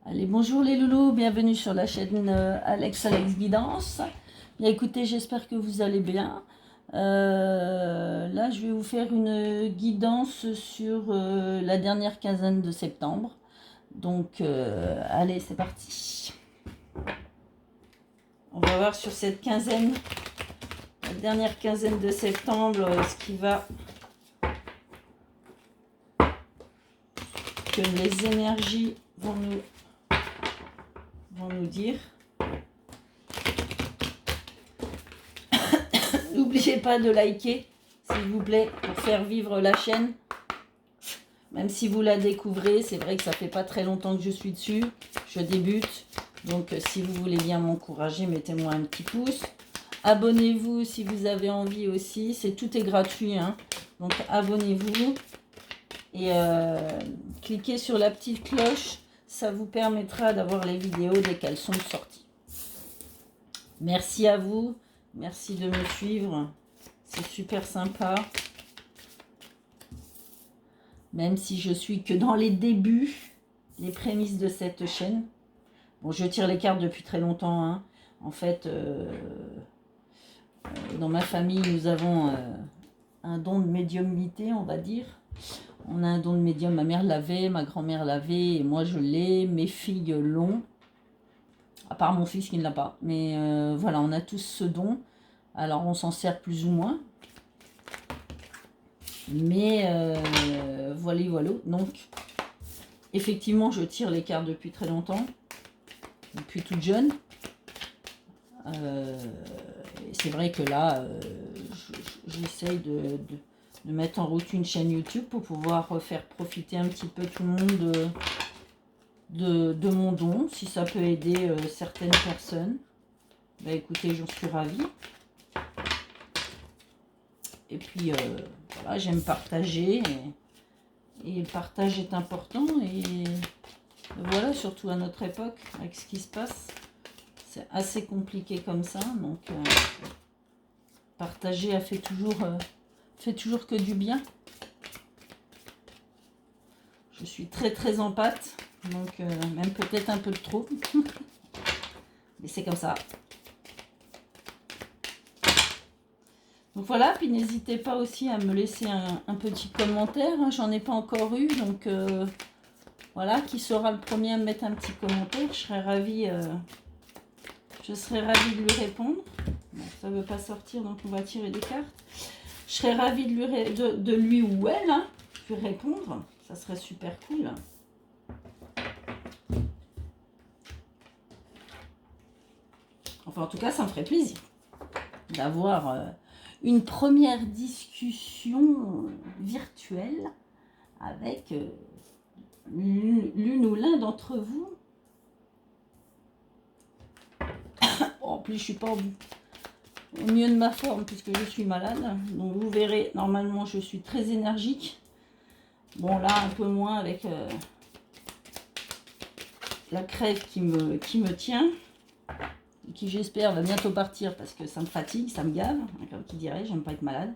Allez, bonjour les loulous, bienvenue sur la chaîne Alex Guidance. Bien écoutez, j'espère que vous allez bien. Là, je vais vous faire une guidance sur la dernière quinzaine de septembre. Donc, allez, c'est parti. On va voir sur cette quinzaine, la dernière quinzaine de septembre, ce qui va... que les énergies vont nous dire. N'oubliez pas de liker, s'il vous plaît, pour faire vivre la chaîne. Même si vous la découvrez, c'est vrai que ça fait pas très longtemps que je suis dessus. Je débute. Donc, si vous voulez bien m'encourager, mettez-moi un petit pouce. Abonnez-vous si vous avez envie aussi. Tout est gratuit, hein. Donc, abonnez-vous. Et cliquez sur la petite cloche. Ça vous permettra d'avoir les vidéos dès qu'elles sont sorties. Merci à vous. Merci de me suivre. C'est super sympa. Même si je suis que dans les débuts, les prémices de cette chaîne. Bon, je tire les cartes depuis très longtemps, hein. En fait, dans ma famille, nous avons un don de médiumnité, on va dire. On a un don de médium. Ma mère l'avait, ma grand-mère l'avait, et moi je l'ai. Mes filles l'ont. À part mon fils qui ne l'a pas. Mais voilà, on a tous ce don. Alors, on s'en sert plus ou moins. Mais voilà. Donc, effectivement, je tire les cartes depuis très longtemps. Depuis toute jeune. C'est vrai que là, j'essaye de mettre en route une chaîne YouTube pour pouvoir faire profiter un petit peu tout le monde de mon don, si ça peut aider certaines personnes. Bah écoutez, j'en suis ravie. Et puis voilà, j'aime partager et le partage est important. Et voilà, surtout à notre époque, avec ce qui se passe, c'est assez compliqué comme ça. Donc partager fait toujours que du bien. Je suis très en pâte, donc même peut-être un peu de trop. Mais c'est comme ça. Donc voilà, puis n'hésitez pas aussi à me laisser un petit commentaire. Hein. J'en ai pas encore eu, donc voilà, qui sera le premier à me mettre un petit commentaire. Je serais ravie de lui répondre. Bon, ça ne veut pas sortir, donc on va tirer des cartes. Je serais ravie de lui ou elle hein, lui répondre. Ça serait super cool. Enfin, en tout cas, ça me ferait plaisir d'avoir une première discussion virtuelle avec l'une ou l'un d'entre vous. En plus, je suis pas au mieux de ma forme puisque je suis malade. Donc, vous verrez, normalement, je suis très énergique. Bon, là, un peu moins avec la crève qui me tient. Qui, j'espère, va bientôt partir parce que ça me fatigue, ça me gave. Comme qui dirait, j'aime pas être malade.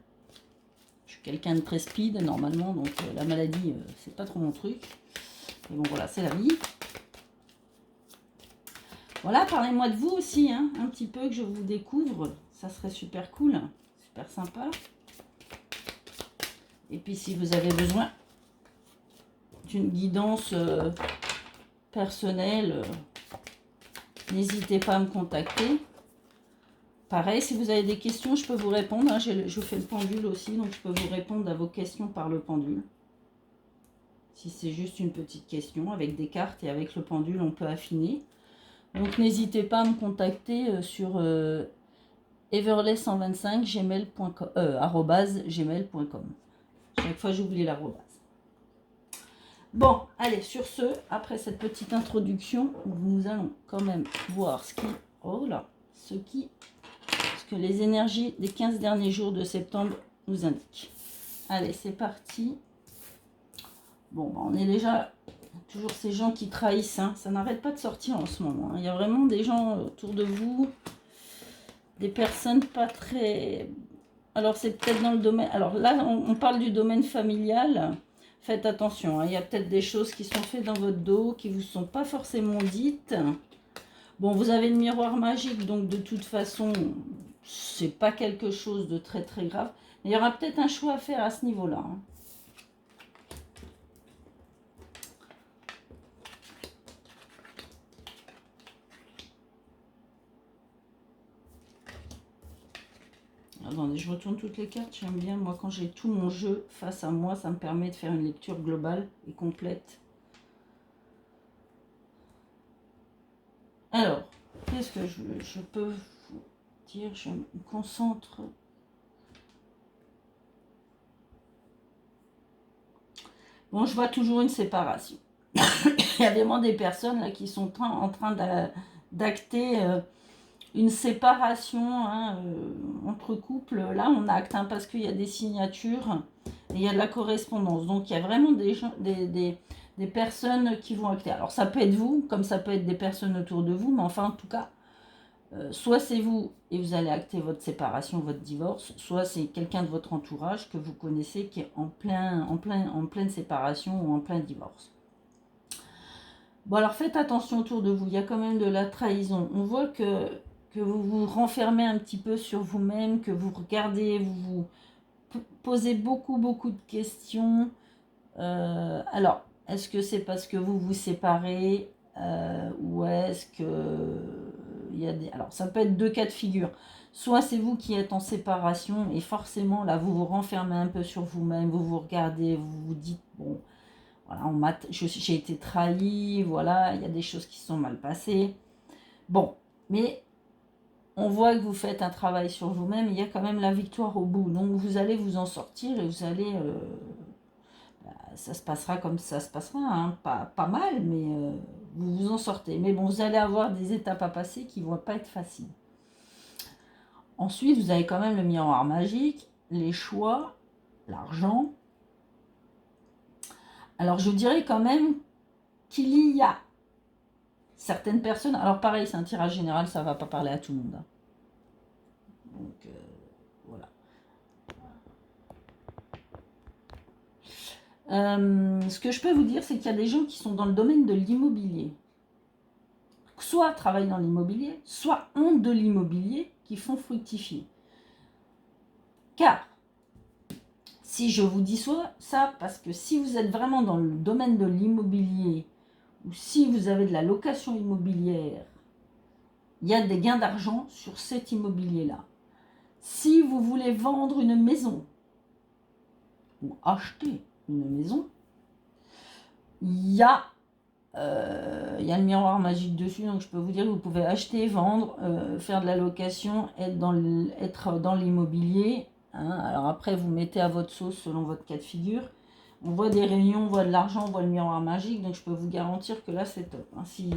Je suis quelqu'un de très speed, normalement. Donc, la maladie, c'est pas trop mon truc. Mais bon, voilà, c'est la vie. Voilà, parlez-moi de vous aussi, hein, un petit peu, que je vous découvre. Ça serait super cool, super sympa. Et puis, si vous avez besoin d'une guidance personnelle, n'hésitez pas à me contacter. Pareil, si vous avez des questions, je peux vous répondre. Hein, je fais le pendule aussi, donc je peux vous répondre à vos questions par le pendule. Si c'est juste une petite question, avec des cartes et avec le pendule, on peut affiner. Donc, n'hésitez pas à me contacter sur everlay125@gmail.com. Chaque fois, j'oublie l'arrobase. Bon, allez, sur ce, après cette petite introduction, nous allons quand même voir ce que les énergies des 15 derniers jours de septembre nous indiquent. Allez, c'est parti. Bon, on est déjà toujours ces gens qui trahissent, hein. Ça n'arrête pas de sortir en ce moment. Hein. Il y a vraiment des gens autour de vous, des personnes pas très... Alors, c'est peut-être dans le domaine... Alors là, on parle du domaine familial. faites attention. Hein. Il y a peut-être des choses qui sont faites dans votre dos, qui ne vous sont pas forcément dites. Bon, vous avez le miroir magique, donc de toute façon, c'est pas quelque chose de très très grave. Mais il y aura peut-être un choix à faire à ce niveau-là. Hein. Attendez, je retourne toutes les cartes. J'aime bien, moi, quand j'ai tout mon jeu face à moi, ça me permet de faire une lecture globale et complète. Alors, qu'est-ce que je peux vous dire? Je me concentre. Bon, je vois toujours une séparation. Il y a vraiment des personnes là qui sont en train d'acter une séparation hein, entre couples. Là, on acte hein, parce qu'il y a des signatures et il y a de la correspondance. Donc, il y a vraiment des gens, des personnes qui vont acter. Alors, ça peut être vous, comme ça peut être des personnes autour de vous, mais enfin, en tout cas, soit c'est vous et vous allez acter votre séparation, votre divorce, soit c'est quelqu'un de votre entourage que vous connaissez qui est en pleine séparation ou en plein divorce. Bon, alors faites attention autour de vous, il y a quand même de la trahison. On voit que vous vous renfermez un petit peu sur vous-même, que vous regardez, vous vous posez beaucoup de questions. Alors, est-ce que c'est parce que vous vous séparez ou est-ce que il y a des... Alors, ça peut être deux cas de figure. Soit c'est vous qui êtes en séparation et forcément, là, vous vous renfermez un peu sur vous-même, vous vous regardez, vous vous dites, bon, voilà, j'ai été trahi, voilà, il y a des choses qui sont mal passées. Bon, mais on voit que vous faites un travail sur vous-même, il y a quand même la victoire au bout. Donc, vous allez vous en sortir et vous allez... ça se passera comme ça se passera, hein. Pas mal, mais vous vous en sortez. Mais bon, vous allez avoir des étapes à passer qui ne vont pas être faciles. Ensuite, vous avez quand même le miroir magique, les choix, l'argent. Alors, je dirais quand même qu'il y a certaines personnes... Alors, pareil, c'est un tirage général, ça ne va pas parler à tout le monde. Hein. Donc, voilà. Ce que je peux vous dire, c'est qu'il y a des gens qui sont dans le domaine de l'immobilier. Soit travaillent dans l'immobilier, soit ont de l'immobilier qui font fructifier. Car, si je vous dis ça, parce que si vous êtes vraiment dans le domaine de l'immobilier, ou si vous avez de la location immobilière, il y a des gains d'argent sur cet immobilier-là. Si vous voulez vendre une maison, ou acheter une maison, il y a le miroir magique dessus, donc je peux vous dire que vous pouvez acheter, vendre, faire de la location, être dans l'immobilier. Hein. Alors après, vous mettez à votre sauce selon votre cas de figure. On voit des réunions, on voit de l'argent, on voit le miroir magique, donc je peux vous garantir que là, c'est top. Hein. Si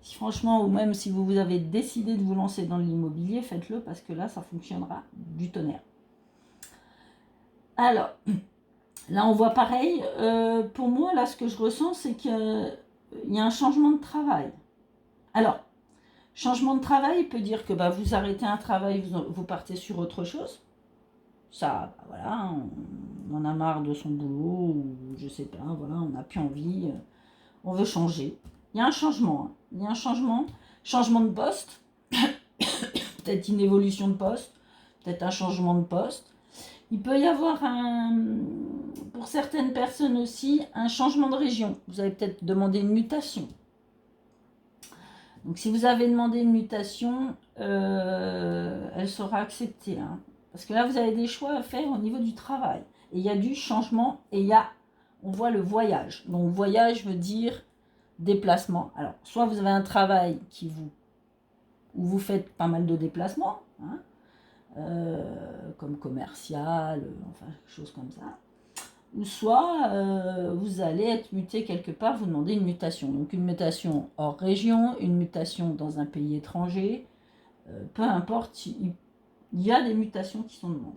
franchement, ou même si vous avez décidé de vous lancer dans l'immobilier, faites-le parce que là, ça fonctionnera du tonnerre. Alors, là, on voit pareil. Pour moi, là, ce que je ressens, c'est que il y a un changement de travail. Alors, changement de travail peut dire que vous arrêtez un travail, vous partez sur autre chose. Ça, voilà, on en a marre de son boulot, ou je sais pas, voilà, on n'a plus envie, on veut changer. Il y a un changement, hein. Il y a un changement de poste, peut-être une évolution de poste, peut-être un changement de poste. Il peut y avoir, pour certaines personnes aussi, un changement de région. Vous avez peut-être demandé une mutation. Donc, si vous avez demandé une mutation, elle sera acceptée. Hein. Parce que là, vous avez des choix à faire au niveau du travail. Et il y a du changement et on voit le voyage. Donc, voyage veut dire déplacement. Alors, soit vous avez un travail où vous faites pas mal de déplacements, hein, comme commercial, enfin, quelque chose comme ça. Ou soit vous allez être muté quelque part, vous demandez une mutation. Donc une mutation hors région, une mutation dans un pays étranger, peu importe, il y a des mutations qui sont demandées.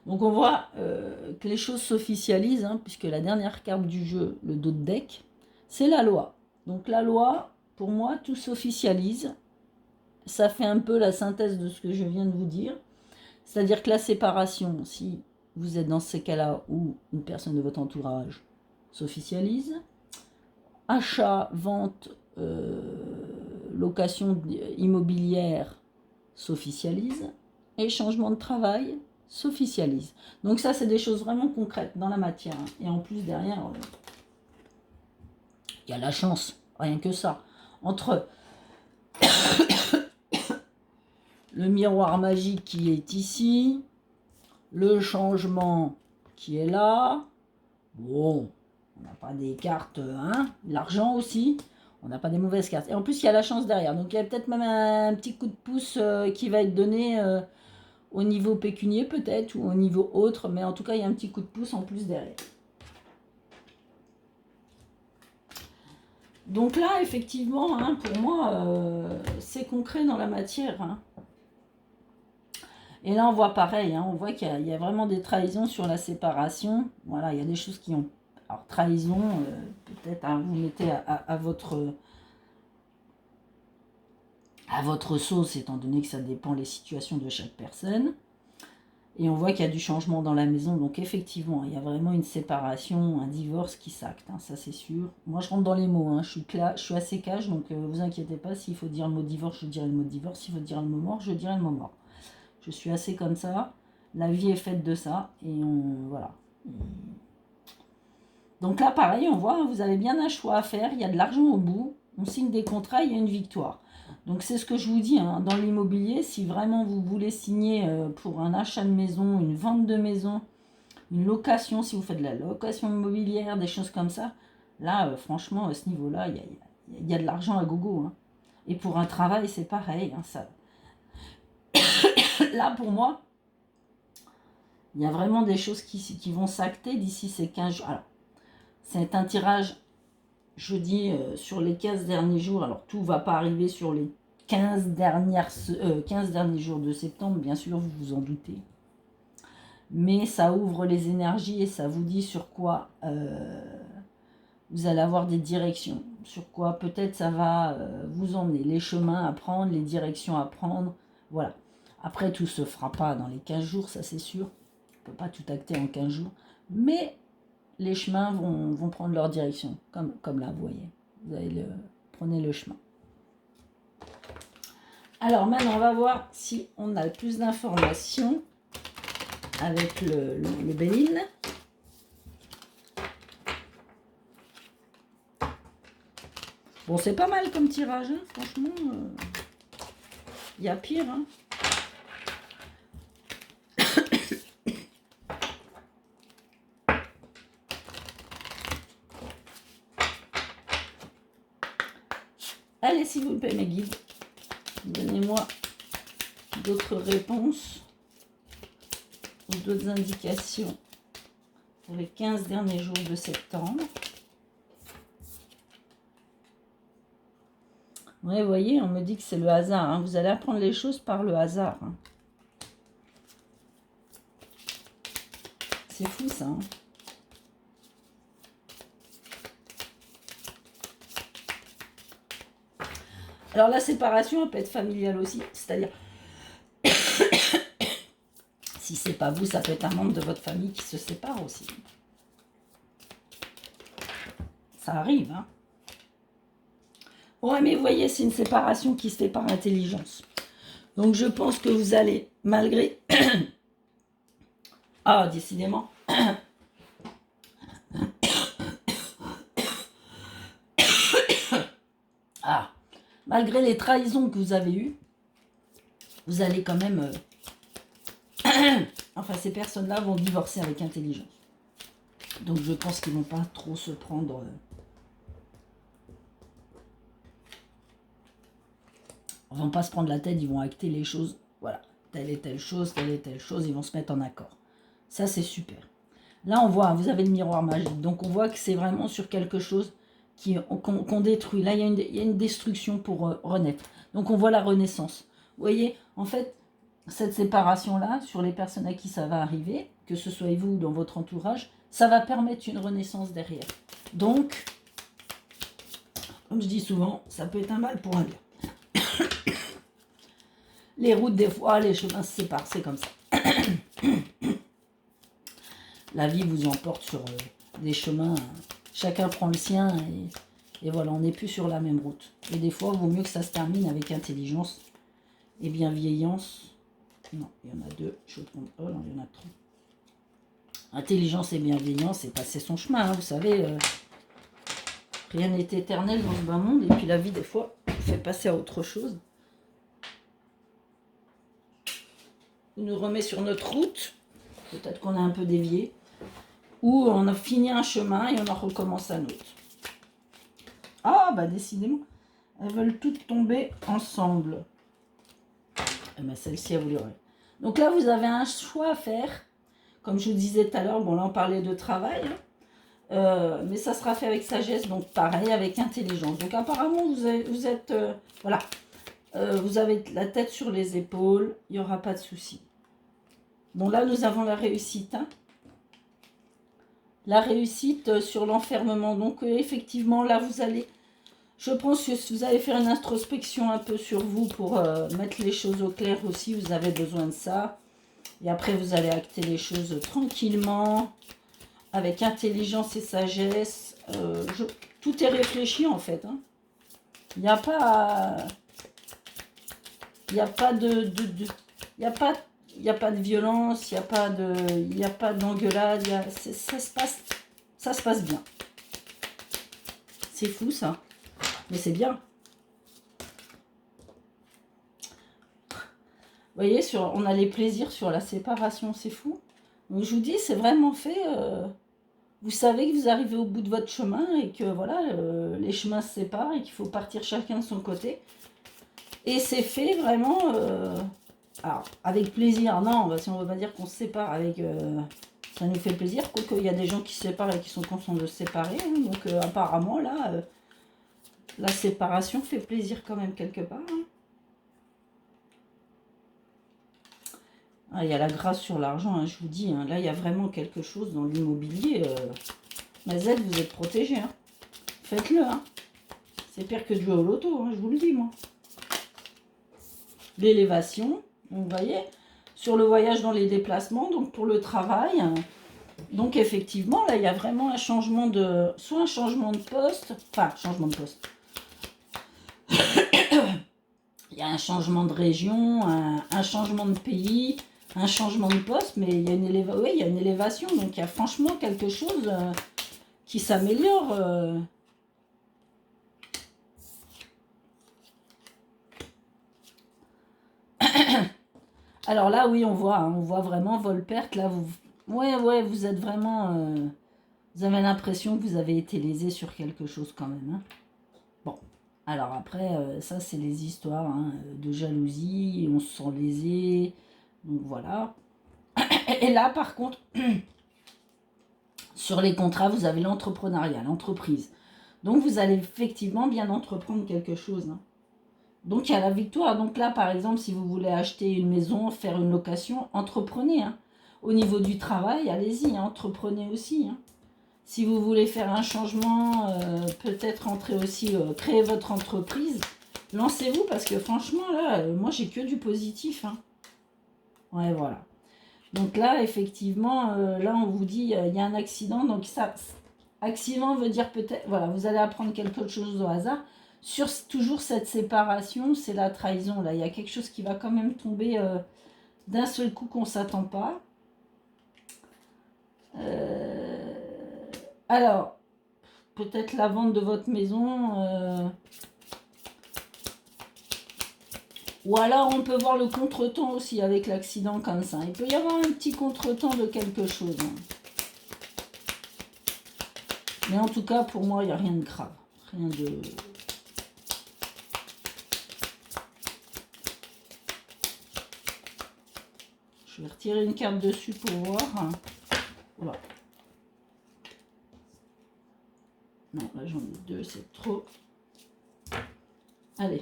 Donc on voit que les choses s'officialisent, hein, puisque la dernière carte du jeu, le dos de deck, c'est la loi. Donc la loi, pour moi, tout s'officialise. Ça fait un peu la synthèse de ce que je viens de vous dire. C'est-à-dire que la séparation, si vous êtes dans ces cas-là où une personne de votre entourage s'officialise. Achat, vente, location immobilière s'officialise. Et changement de travail s'officialise. Donc ça, c'est des choses vraiment concrètes dans la matière. Et en plus, derrière, il y a la chance, rien que ça. Entre le miroir magique qui est ici, le changement qui est là, bon, on n'a pas des cartes, hein, l'argent aussi, on n'a pas des mauvaises cartes. Et en plus, il y a la chance derrière. Donc, il y a peut-être même un petit coup de pouce qui va être donné au niveau pécunier peut-être, ou au niveau autre, mais en tout cas, il y a un petit coup de pouce en plus derrière. Donc là, effectivement, hein, pour moi, c'est concret dans la matière. Hein. Et là, on voit pareil, hein, on voit qu'il y a vraiment des trahisons sur la séparation. Voilà, il y a des choses qui ont... Alors, trahison, peut-être, hein, vous mettez à votre sauce, étant donné que ça dépend des situations de chaque personne. Et on voit qu'il y a du changement dans la maison. Donc, effectivement, il y a vraiment une séparation, un divorce qui s'acte, hein, ça c'est sûr. Moi, je rentre dans les mots, hein, je suis assez cash, donc vous inquiétez pas, s'il faut dire le mot divorce, je dirai le mot divorce. S'il faut dire le mot mort, je dirai le mot mort. Je suis assez comme ça. La vie est faite de ça. Et voilà. Donc là, pareil, on voit, vous avez bien un choix à faire. Il y a de l'argent au bout. On signe des contrats, il y a une victoire. Donc c'est ce que je vous dis, hein, dans l'immobilier, si vraiment vous voulez signer pour un achat de maison, une vente de maison, une location, si vous faites de la location immobilière, des choses comme ça, là, franchement, à ce niveau-là, il y a de l'argent à gogo. Hein. Et pour un travail, c'est pareil. Hein, ça. Là, pour moi, il y a vraiment des choses qui vont s'acter d'ici ces 15 jours. Alors, c'est un tirage, je dis, sur les 15 derniers jours. Alors, tout ne va pas arriver sur les 15 derniers jours de septembre, bien sûr, vous vous en doutez. Mais ça ouvre les énergies et ça vous dit sur quoi vous allez avoir des directions. Sur quoi peut-être ça va vous emmener. Les chemins à prendre, les directions à prendre. Voilà. Après, tout ne se fera pas dans les 15 jours, ça c'est sûr. On ne peut pas tout acter en 15 jours. Mais les chemins vont prendre leur direction. Comme là, vous voyez. Vous prenez le chemin. Alors maintenant, on va voir si on a plus d'informations avec le Béline. Bon, c'est pas mal comme tirage, hein, franchement. Il y a pire. Hein. Allez, s'il vous plaît, mes guides, donnez-moi d'autres réponses ou d'autres indications pour les 15 derniers jours de septembre. Ouais, vous voyez, on me dit que c'est le hasard. Hein. Vous allez apprendre les choses par le hasard. Hein. C'est fou, ça. Hein. Alors, la séparation, elle peut être familiale aussi. C'est-à-dire, si c'est pas vous, ça peut être un membre de votre famille qui se sépare aussi. Ça arrive, hein. Ouais, mais vous voyez, c'est une séparation qui se fait par intelligence. Donc, je pense que vous allez, malgré... ah, décidément. Ah, malgré les trahisons que vous avez eues, vous allez quand même... enfin, ces personnes-là vont divorcer avec intelligence. Donc, je pense qu'ils ne vont pas trop se prendre... Ils ne vont pas se prendre la tête, ils vont acter les choses. Voilà, telle et telle chose, ils vont se mettre en accord. Ça, c'est super. Là, on voit, vous avez le miroir magique. Donc, on voit que c'est vraiment sur quelque chose qu'on détruit. Là, il y a une destruction pour renaître. Donc, on voit la renaissance. Vous voyez, en fait, cette séparation-là, sur les personnes à qui ça va arriver, que ce soit vous ou dans votre entourage, ça va permettre une renaissance derrière. Donc, comme je dis souvent, ça peut être un mal pour un bien. Les routes, des fois, les chemins se séparent, c'est comme ça. la vie vous emporte sur des chemins. Chacun prend le sien et voilà, on n'est plus sur la même route. Et des fois, il vaut mieux que ça se termine avec intelligence et bienveillance. Non, il y en a deux. Je trompe. Oh non, il y en a trois. Intelligence et bienveillance, c'est passer son chemin. Hein, vous savez, rien n'est éternel dans ce bas monde. Et puis la vie, des fois, fait passer à autre chose. Il nous remet sur notre route. Peut-être qu'on a un peu dévié. Ou on a fini un chemin et on en recommence un autre. Ah, bah décidément, elles veulent toutes tomber ensemble. Eh ben, celle-ci, elle vous l'aurait. Donc là, vous avez un choix à faire. Comme je vous disais tout à l'heure, bon là, on parlait de travail. Hein, mais ça sera fait avec sagesse, donc pareil, avec intelligence. Donc apparemment, vous êtes... voilà. Vous avez la tête sur les épaules. Il n'y aura pas de souci. Bon, là, nous avons la réussite. Hein. La réussite sur l'enfermement. Donc, effectivement, là, vous allez... Je pense que vous allez faire une introspection un peu sur vous pour mettre les choses au clair aussi. Vous avez besoin de ça. Et après, vous allez acter les choses tranquillement, avec intelligence et sagesse. Tout est réfléchi, en fait. Hein. Il n'y a pas... Il n'y a pas de... Il n'y a pas de violence, il n'y a pas d'engueulade, ça se passe bien. C'est fou ça, mais c'est bien. Vous voyez, on a les plaisirs sur la séparation, c'est fou. Donc je vous dis, c'est vraiment fait. Vous savez que vous arrivez au bout de votre chemin et que voilà, les chemins se séparent et qu'il faut partir chacun de son côté. Et c'est fait vraiment... alors, avec plaisir, non, si on ne veut pas dire qu'on se sépare, ça nous fait plaisir, quoique il y a des gens qui se séparent et qui sont contents de se séparer, hein, donc apparemment là, la séparation fait plaisir quand même quelque part. Hein. Ah, il y a la grâce sur l'argent, hein, je vous dis, hein, là il y a vraiment quelque chose dans l'immobilier. Mais Z, vous êtes protégés, hein. Faites-le, hein. C'est pire que de jouer au loto, hein, je vous le dis moi. L'élévation. Vous voyez, sur le voyage dans les déplacements, donc pour le travail. Donc effectivement, là, il y a vraiment un changement de... Soit un changement de poste, enfin, changement de poste. Il y a un changement de région, un changement de pays, un changement de poste, mais il y a une, oui, il y a une élévation. Donc il y a franchement quelque chose qui s'améliore. Alors là, oui, on voit vraiment vol-perte. Là, ouais, vous êtes vraiment... vous avez l'impression que vous avez été lésé sur quelque chose quand même. Hein. Bon, alors après, ça, c'est les histoires hein, de jalousie. On se sent lésé. Donc voilà. Et là, par contre, sur les contrats, vous avez l'entrepreneuriat, l'entreprise. Donc, vous allez effectivement bien entreprendre quelque chose. Hein. Donc, il y a la victoire. Donc là, par exemple, si vous voulez acheter une maison, faire une location, entreprenez. Hein. Au niveau du travail, allez-y, hein, entreprenez aussi. Hein. Si vous voulez faire un changement, peut-être entrer aussi, créer votre entreprise, lancez-vous parce que franchement, là, moi, j'ai que du positif. Hein. Ouais, voilà. Donc là, effectivement, là, on vous dit, il y a un accident. Donc ça, accident veut dire peut-être, voilà, vous allez apprendre quelque chose au hasard. Sur toujours cette séparation, c'est la trahison. Là, il y a quelque chose qui va quand même tomber d'un seul coup qu'on ne s'attend pas. Alors, peut-être la vente de votre maison. Ou alors, on peut voir le contretemps aussi avec l'accident comme ça. Il peut y avoir un petit contretemps de quelque chose. Hein. Mais en tout cas, pour moi, il n'y a rien de grave. Rien de... Je vais retirer une carte dessus pour voir. Voilà. Non, là j'en ai deux, c'est trop. Allez,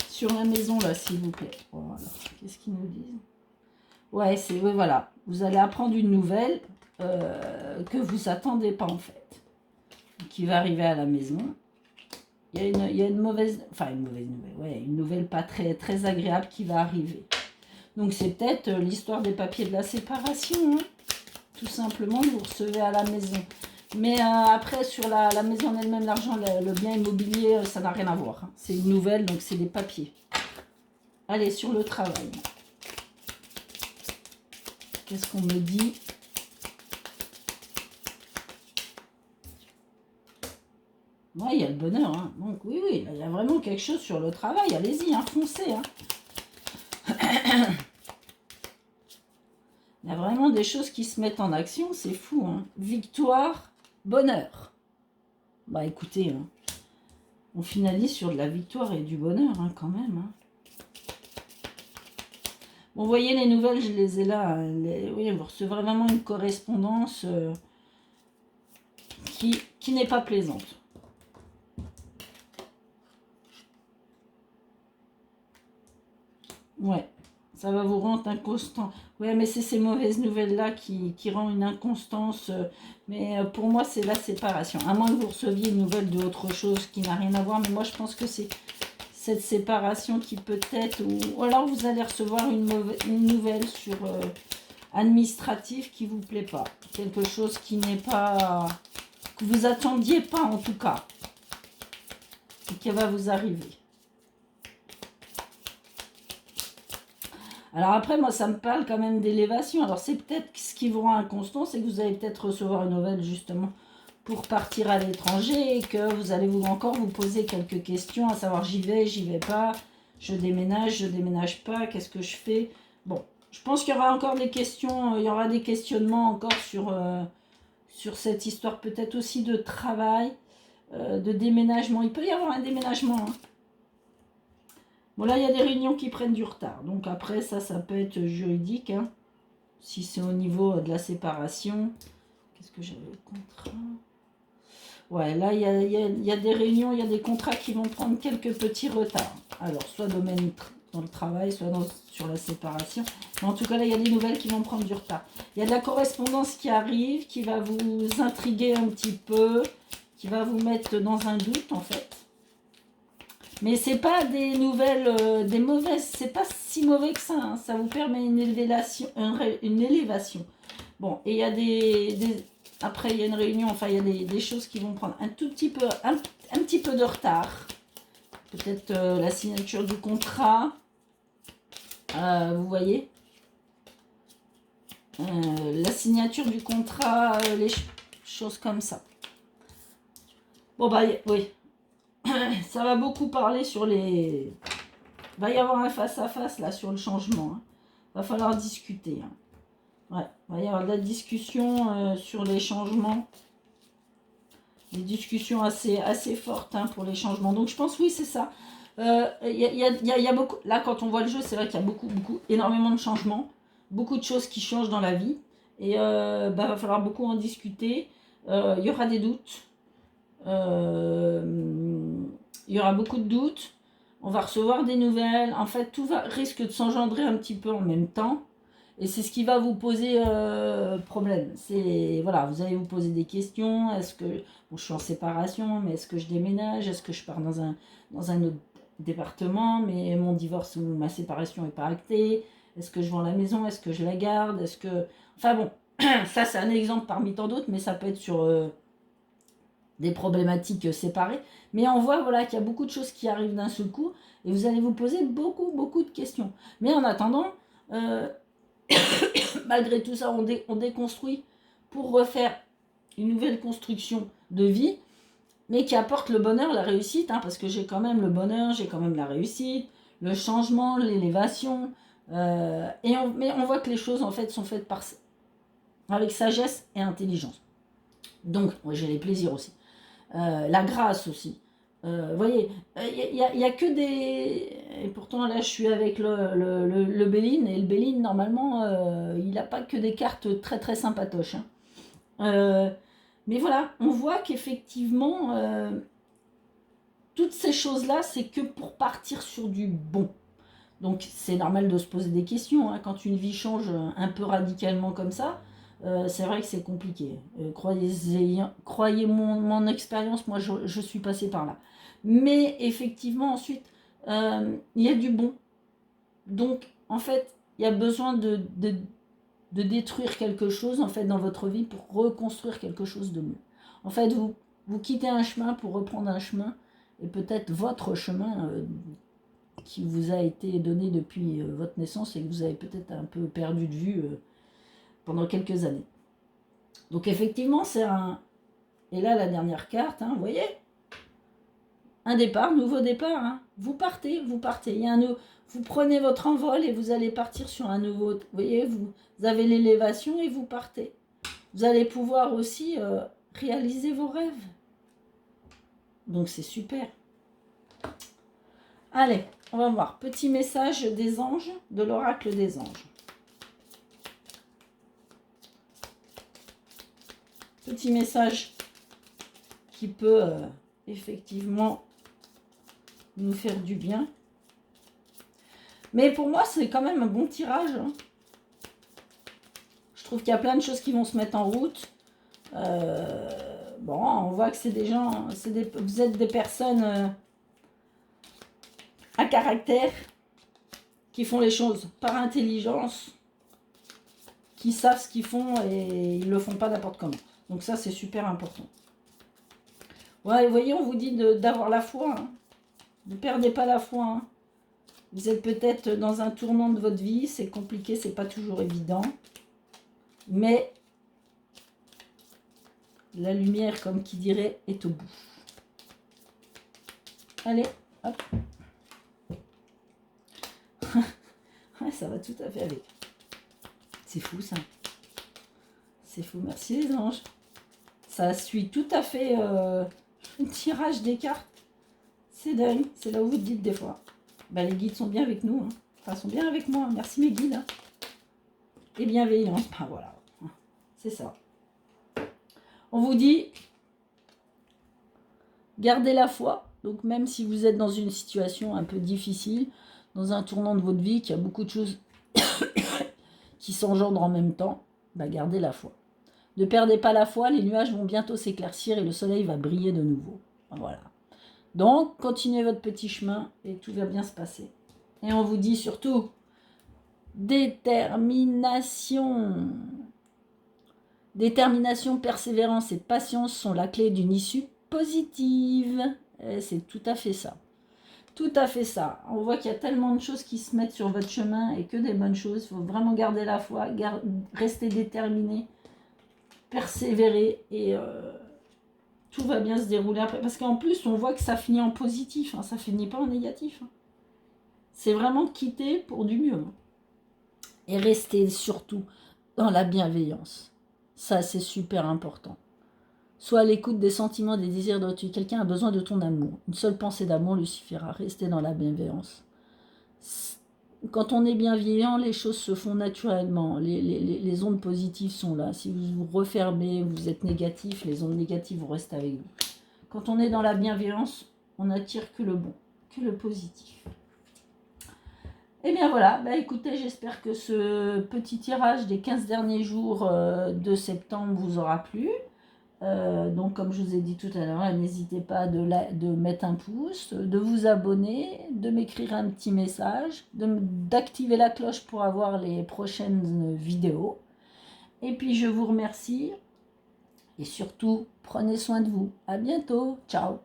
sur la maison là, s'il vous plaît. Voilà. Qu'est-ce qu'ils nous disent? Ouais, c'est oui, voilà. Vous allez apprendre une nouvelle que vous attendez pas en fait. Qui va arriver à la maison. Il y a une mauvaise... Enfin, une mauvaise nouvelle. Ouais, une nouvelle pas très, très agréable qui va arriver. Donc c'est peut-être l'histoire des papiers de la séparation. Hein. tout simplement, vous recevez à la maison. Mais après, sur la maison en elle-même, l'argent, le bien immobilier, ça n'a rien à voir. Hein. C'est une nouvelle, donc c'est des papiers. Allez, sur le travail. Qu'est-ce qu'on me dit? Oui, il y a le bonheur. Hein. Donc oui, il y a vraiment quelque chose sur le travail. Allez-y, hein, foncez. Hein. Il y a vraiment des choses qui se mettent en action. C'est fou. Hein. Victoire, bonheur. Bah écoutez, hein, on finalise sur de la victoire et du bonheur hein, quand même. Hein. Bon, vous voyez les nouvelles, je les ai là. Hein. Oui, vous recevrez vraiment une correspondance qui n'est pas plaisante. Ouais, ça va vous rendre inconstant. Ouais, mais c'est ces mauvaises nouvelles-là qui rendent une inconstance. Mais pour moi, c'est la séparation. À moins que vous receviez une nouvelle de autre chose qui n'a rien à voir. Mais moi, je pense que c'est cette séparation qui peut-être... Ou alors, vous allez recevoir une nouvelle sur administratif qui ne vous plaît pas. Quelque chose qui n'est pas... que vous attendiez pas, en tout cas. Et qui va vous arriver. Alors après, moi, ça me parle quand même d'élévation. Alors c'est peut-être ce qui vous rend inconstant, c'est que vous allez peut-être recevoir une nouvelle justement pour partir à l'étranger et que vous allez encore vous poser quelques questions, à savoir j'y vais pas, je déménage pas, qu'est-ce que je fais? Bon, je pense qu'il y aura encore des questions, il y aura des questionnements encore sur cette histoire, peut-être aussi de travail, de déménagement. Il peut y avoir un déménagement, hein. Bon, là, il y a des réunions qui prennent du retard. Donc après, ça peut être juridique. Hein, si c'est au niveau de la séparation. Qu'est-ce que j'avais le contrat? Ouais, là, il y a des réunions, il y a des contrats qui vont prendre quelques petits retards. Alors, soit domaine dans le travail, soit sur la séparation. Mais en tout cas, là, il y a des nouvelles qui vont prendre du retard. Il y a de la correspondance qui arrive, qui va vous intriguer un petit peu, qui va vous mettre dans un doute, en fait. Mais c'est pas des nouvelles, des mauvaises, c'est pas si mauvais que ça. Hein. Ça vous permet une élévation. Bon, et il y a après il y a une réunion, enfin il y a des choses qui vont prendre un tout petit peu, un petit peu de retard. Peut-être la signature du contrat. Vous voyez, la signature du contrat, les choses comme ça. Bon bah oui. Ça va beaucoup parler sur les... Il va y avoir un face-à-face là sur le changement. Hein. Va falloir discuter. Hein. Ouais, il va y avoir de la discussion sur les changements. Des discussions assez fortes hein, pour les changements. Donc je pense oui c'est ça. Il y a beaucoup... Là quand on voit le jeu, c'est vrai qu'il y a énormément de changements. Beaucoup de choses qui changent dans la vie. Et va falloir beaucoup en discuter. Il y aura des doutes. Il y aura beaucoup de doutes, on va recevoir des nouvelles, en fait tout risque de s'engendrer un petit peu en même temps, et c'est ce qui va vous poser problème. C'est voilà, vous allez vous poser des questions, est-ce que, bon je suis en séparation, mais est-ce que je déménage, est-ce que je pars dans un autre département, mais mon divorce ou ma séparation n'est pas actée, est-ce que je vends la maison, est-ce que je la garde, est-ce que... Enfin bon, ça c'est un exemple parmi tant d'autres, mais ça peut être sur... des problématiques séparées, mais on voit voilà, qu'il y a beaucoup de choses qui arrivent d'un seul coup, et vous allez vous poser beaucoup de questions. Mais en attendant, malgré tout ça, on déconstruit pour refaire une nouvelle construction de vie, mais qui apporte le bonheur, la réussite, hein, parce que j'ai quand même le bonheur, j'ai quand même la réussite, le changement, l'élévation, mais on voit que les choses en fait sont faites avec sagesse et intelligence. Donc, j'ai les plaisirs aussi. La grâce aussi. Vous voyez, il n'y a que des... Et pourtant, là, je suis avec le Béline, et le Béline, normalement, il n'a pas que des cartes très, très sympatoches. Hein. Mais voilà, on voit qu'effectivement, toutes ces choses-là, c'est que pour partir sur du bon. Donc, c'est normal de se poser des questions. Hein, quand une vie change un peu radicalement comme ça, c'est vrai que c'est compliqué. Croyez mon expérience, moi je suis passée par là. Mais effectivement, ensuite, il y a du bon. Donc, en fait, il y a besoin de de détruire quelque chose en fait dans votre vie pour reconstruire quelque chose de mieux. En fait, vous quittez un chemin pour reprendre un chemin, et peut-être votre chemin qui vous a été donné depuis votre naissance et que vous avez peut-être un peu perdu de vue pendant quelques années. Donc effectivement, c'est un... Et là, la dernière carte, hein, vous voyez, un départ, nouveau départ. Hein. Vous partez. Il y a vous prenez votre envol et vous allez partir sur un nouveau... Vous voyez, vous avez l'élévation et vous partez. Vous allez pouvoir aussi réaliser vos rêves. Donc c'est super. Allez, on va voir. Petit message des anges, de l'oracle des anges. Petit message qui peut effectivement nous faire du bien. Mais pour moi, c'est quand même un bon tirage. Hein. Je trouve qu'il y a plein de choses qui vont se mettre en route. Bon, on voit que c'est des gens, vous êtes des personnes à caractère, qui font les choses par intelligence, qui savent ce qu'ils font et ils ne le font pas n'importe comment. Donc ça, c'est super important. Ouais, vous voyez, on vous dit d'avoir la foi. Hein. Ne perdez pas la foi. Hein. Vous êtes peut-être dans un tournant de votre vie, c'est compliqué, c'est pas toujours évident. Mais la lumière, comme qui dirait, est au bout. Allez, hop. Ouais, ça va tout à fait avec. C'est fou, ça. C'est fou, merci les anges. Ça suit tout à fait le tirage des cartes. C'est dingue, c'est là où vous dites des fois. Ben, les guides sont bien avec nous. Hein. Enfin, sont bien avec moi. Merci mes guides. Hein. Et bienveillance. Ben voilà, c'est ça. On vous dit, gardez la foi. Donc même si vous êtes dans une situation un peu difficile, dans un tournant de votre vie, qu'il y a beaucoup de choses qui s'engendrent en même temps, ben gardez la foi. Ne perdez pas la foi, les nuages vont bientôt s'éclaircir et le soleil va briller de nouveau. Voilà. Donc, continuez votre petit chemin et tout va bien se passer. Et on vous dit surtout, détermination. Détermination, persévérance et patience sont la clé d'une issue positive. C'est tout à fait ça. Tout à fait ça. On voit qu'il y a tellement de choses qui se mettent sur votre chemin et que des bonnes choses. Il faut vraiment garder la foi, rester déterminé, persévérer et tout va bien se dérouler après. Parce qu'en plus, on voit que ça finit en positif. Hein, ça finit pas en négatif. Hein. C'est vraiment quitter pour du mieux. Hein. Et rester surtout dans la bienveillance. Ça, c'est super important. Sois à l'écoute des sentiments, des désirs d'autrui. Quelqu'un a besoin de ton amour. Une seule pensée d'amour lui suffira. Restez dans la bienveillance. Quand on est bienveillant, les choses se font naturellement. Les ondes positives sont là. Si vous vous refermez, vous êtes négatif, les ondes négatives vont rester avec vous. Quand on est dans la bienveillance, on n'attire que le bon, que le positif. Et bien voilà, bah écoutez, j'espère que ce petit tirage des 15 derniers jours de septembre vous aura plu. Donc comme je vous ai dit tout à l'heure, n'hésitez pas de mettre un pouce, de vous abonner, de m'écrire un petit message, d'activer la cloche pour avoir les prochaines vidéos. Et puis je vous remercie et surtout, prenez soin de vous. À bientôt, ciao.